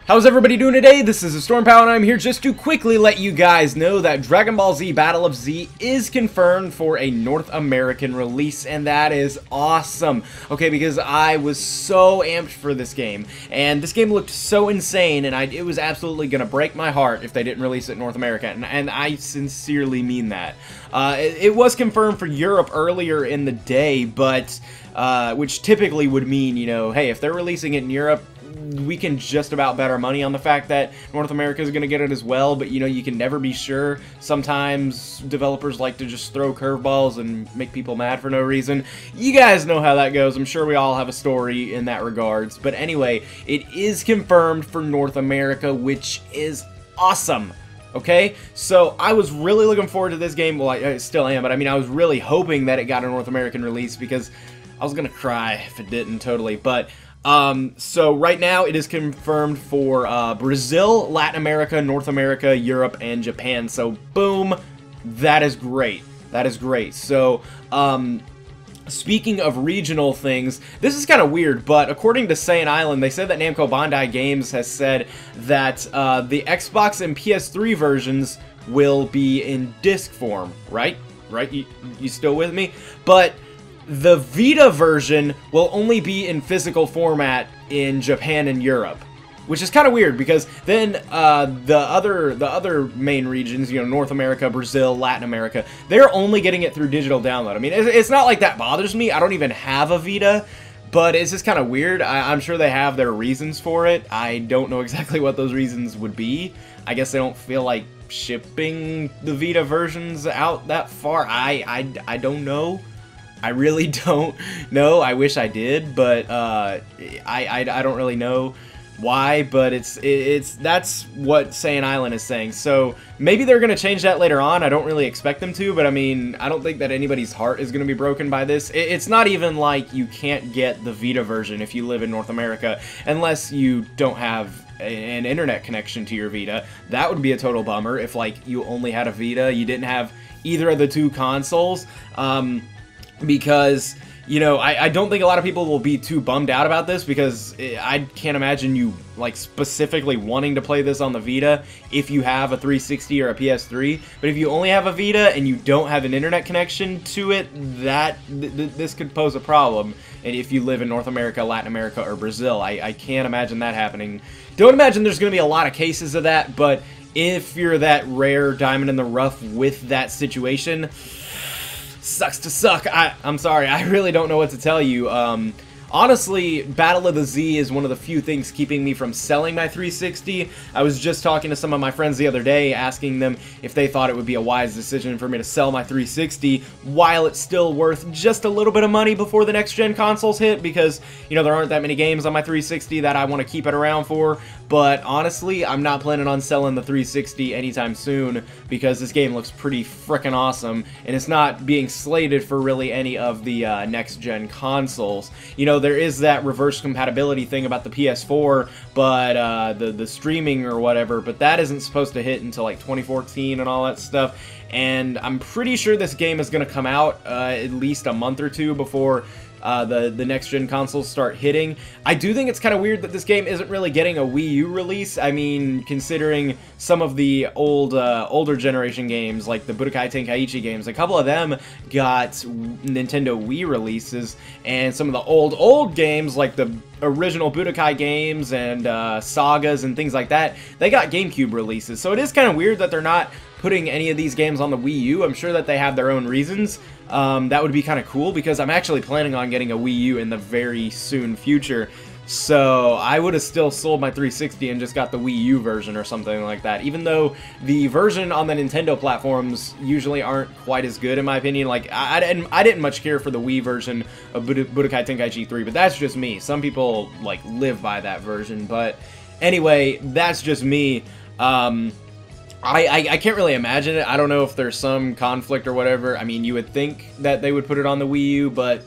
How's everybody doing today? This is TheStormPow and I'm here just to quickly let you guys know that Dragon Ball Z Battle of Z is confirmed for a North American release, and that is awesome. Okay, because I was so amped for this game, and this game looked so insane, and it was absolutely going to break my heart if they didn't release it in North America, and I sincerely mean that. It was confirmed for Europe earlier in the day, but which typically would mean, you know, hey, if they're releasing it in Europe, we can just about bet our money on the fact that North America is going to get it as well, but you know, you can never be sure. Sometimes developers like to just throw curveballs and make people mad for no reason. You guys know how that goes. I'm sure we all have a story in that regards. But anyway, it is confirmed for North America, which is awesome. Okay, so I was really looking forward to this game. Well, I still am, but I mean, I was really hoping that it got a North American release because I was gonna cry if it didn't, totally. But so right now it is confirmed for Brazil, Latin America, North America, Europe, and Japan. So boom, that is great. That is great. So speaking of regional things, this is kind of weird, but according to Saiyan Island, they said that Namco Bandai Games has said that the Xbox and PS3 versions will be in disc form, right? Right? You still with me? But the Vita version will only be in physical format in Japan and Europe, which is kind of weird because then the other main regions, you know, North America, Brazil, Latin America, they're only getting it through digital download. I mean, it's not like that bothers me. I don't even have a Vita, but it's just kind of weird. I'm sure they have their reasons for it. I don't know exactly what those reasons would be. I guess they don't feel like shipping the Vita versions out that far. I don't know. I really don't know. I wish I did, but I don't really know why. But that's what Saiyan Island is saying. So maybe they're gonna change that later on. I don't really expect them to, but I mean, I don't think that anybody's heart is gonna be broken by this. It's not even like you can't get the Vita version if you live in North America, unless you don't have an internet connection to your Vita. That would be a total bummer if like you only had a Vita, you didn't have either of the two consoles. Because, you know, I don't think a lot of people will be too bummed out about this because I can't imagine you, like, specifically wanting to play this on the Vita if you have a 360 or a PS3. But if you only have a Vita and you don't have an internet connection to it, this could pose a problem. And if you live in North America, Latin America, or Brazil, I can't imagine that happening. Don't imagine there's going to be a lot of cases of that, but if you're that rare diamond in the rough with that situation, sucks to suck. I'm sorry, I really don't know what to tell you. Honestly, Battle of the Z is one of the few things keeping me from selling my 360. I was just talking to some of my friends the other day, asking them if they thought it would be a wise decision for me to sell my 360 while it's still worth just a little bit of money before the next-gen consoles hit, because, you know, there aren't that many games on my 360 that I want to keep it around for. But honestly, I'm not planning on selling the 360 anytime soon because this game looks pretty frickin' awesome, and it's not being slated for really any of the next-gen consoles. You know, there is that reverse compatibility thing about the PS4, but the streaming or whatever, but that isn't supposed to hit until like 2014 and all that stuff. And I'm pretty sure this game is going to come out at least a month or two before the next-gen consoles start hitting. I do think it's kind of weird that this game isn't really getting a Wii U release. I mean, considering some of the older generation games, like the Budokai Tenkaichi games, a couple of them got Nintendo Wii releases, and some of the old games, like the original Budokai games and sagas and things like that, they got GameCube releases. So it is kind of weird that they're not putting any of these games on the Wii U. I'm sure that they have their own reasons. That would be kind of cool because I'm actually planning on getting a Wii U in the very soon future. So I would have still sold my 360 and just got the Wii U version or something like that, even though the version on the Nintendo platforms usually aren't quite as good in my opinion. Like, I didn't much care for the Wii version of Budokai Tenkaichi 3, but that's just me. Some people like live by that version, but anyway, that's just me. I can't really imagine it. I don't know if there's some conflict or whatever. I mean, you would think that they would put it on the Wii U, but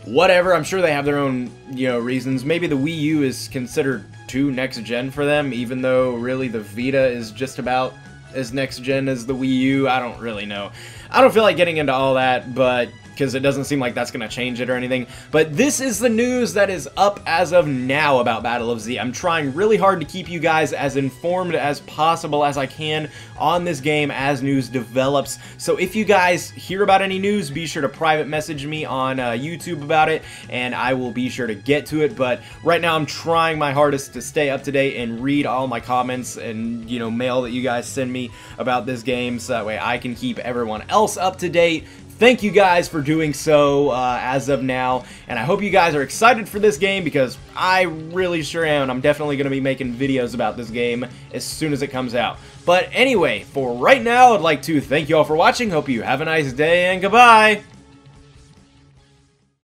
whatever. I'm sure they have their own, you know, reasons. Maybe the Wii U is considered too next-gen for them, even though really the Vita is just about as next-gen as the Wii U. I don't really know. I don't feel like getting into all that, but because it doesn't seem like that's going to change it or anything. But this is the news that is up as of now about Battle of Z. I'm trying really hard to keep you guys as informed as possible as I can on this game as news develops. So if you guys hear about any news, be sure to private message me on YouTube about it, and I will be sure to get to it. But right now I'm trying my hardest to stay up to date and read all my comments and, you know, mail that you guys send me about this game, so that way I can keep everyone else up to date. Thank you guys for doing so as of now, and I hope you guys are excited for this game, because I really sure am, and I'm definitely going to be making videos about this game as soon as it comes out. But anyway, for right now, I'd like to thank you all for watching. Hope you have a nice day, and goodbye!